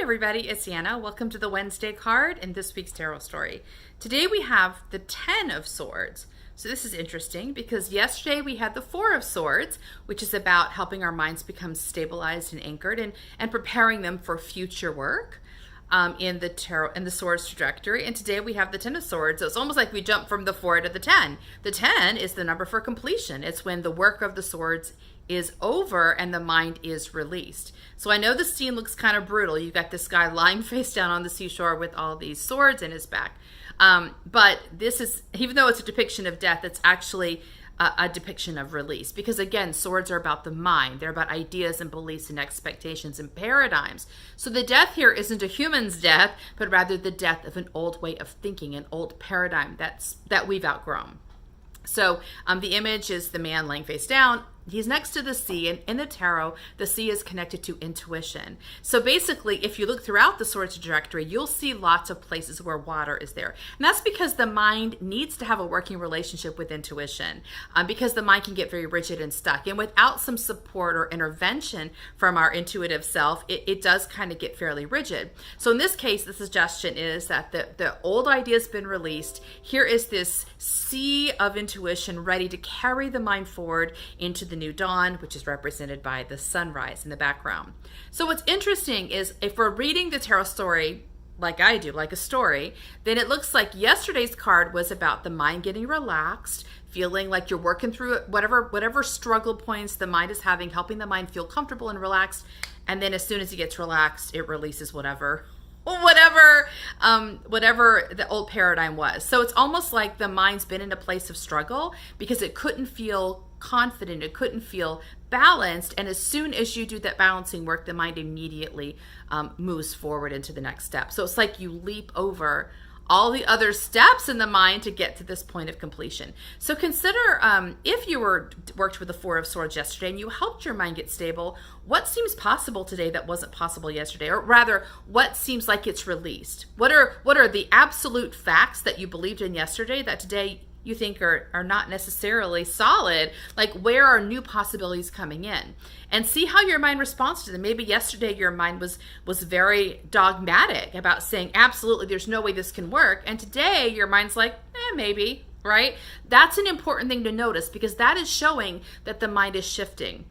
Hi everybody, it's Anna. Welcome to the Wednesday card in this week's tarot story. Today we have the 10 of Swords. So this is interesting because yesterday we had the 4 of Swords, which is about helping our minds become stabilized and anchored and preparing them for future work in the tarot and the Swords trajectory. And today we have the 10 of Swords. So it's almost like we jump from the 4 to the 10. The 10 is the number for completion. It's when the work of the Swords is over and the mind is released. So I know the scene looks kind of brutal. You've got this guy lying face down on the seashore with all these swords in his back. But this is, even though it's a depiction of death, it's actually a depiction of release. Because again, swords are about the mind. They're about ideas and beliefs and expectations and paradigms. So the death here isn't a human's death, but rather the death of an old way of thinking, an old paradigm that we've outgrown. So the image is the man laying face down. He's next to the sea, and in the tarot, the sea is connected to intuition. So basically, if you look throughout the Swords trajectory, you'll see lots of places where water is there. And that's because the mind needs to have a working relationship with intuition, because the mind can get very rigid and stuck. And without some support or intervention from our intuitive self, it does kind of get fairly rigid. So in this case, the suggestion is that the old idea has been released. Here is this sea of intuition ready to carry the mind forward into the new dawn, which is represented by the sunrise in the background. So what's interesting is if we're reading the tarot story like I do, like a story, then it looks like yesterday's card was about the mind getting relaxed, feeling like you're working through whatever struggle points the mind is having, helping the mind feel comfortable and relaxed. And then as soon as it gets relaxed, it releases whatever the old paradigm was. So it's almost like the mind's been in a place of struggle because it couldn't feel confident, it couldn't feel balanced, and as soon as you do that balancing work, the mind immediately moves forward into the next step. So it's like you leap over all the other steps in the mind to get to this point of completion. So consider if you worked with the 4 of Swords yesterday and you helped your mind get stable, what seems possible today that wasn't possible yesterday? Or rather, what seems like it's released? What are the absolute facts that you believed in yesterday that today you think are not necessarily solid? Like, where are new possibilities coming in? And see how your mind responds to them. Maybe yesterday your mind was very dogmatic about saying, absolutely, there's no way this can work. And today your mind's like, maybe, right? That's an important thing to notice because that is showing that the mind is shifting.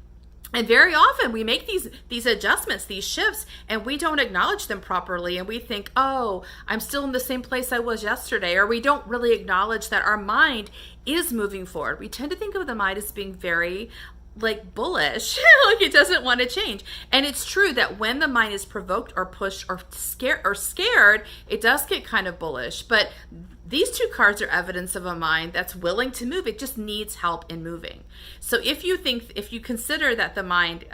And very often we make these adjustments, these shifts, and we don't acknowledge them properly. And we think, oh, I'm still in the same place I was yesterday. Or we don't really acknowledge that our mind is moving forward. We tend to think of the mind as being very bullish, like it doesn't want to change. And it's true that when the mind is provoked or pushed or scared, it does get kind of bullish. But these 2 cards are evidence of a mind that's willing to move. It just needs help in moving. So if you consider that the mind,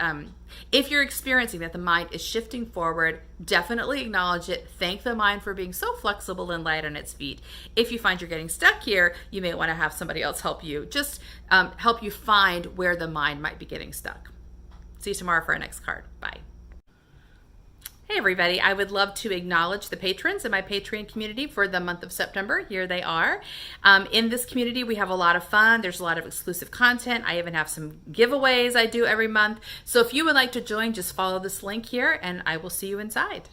if you're experiencing that the mind is shifting forward, definitely acknowledge it. Thank the mind for being so flexible and light on its feet. If you find you're getting stuck here, you may want to have somebody else help you. Just help you find where the mind might be getting stuck. See you tomorrow for our next card. Bye. Hey everybody, I would love to acknowledge the patrons in my Patreon community for the month of September. Here they are. In this community, we have a lot of fun. There's a lot of exclusive content. I even have some giveaways I do every month. So if you would like to join, just follow this link here and I will see you inside.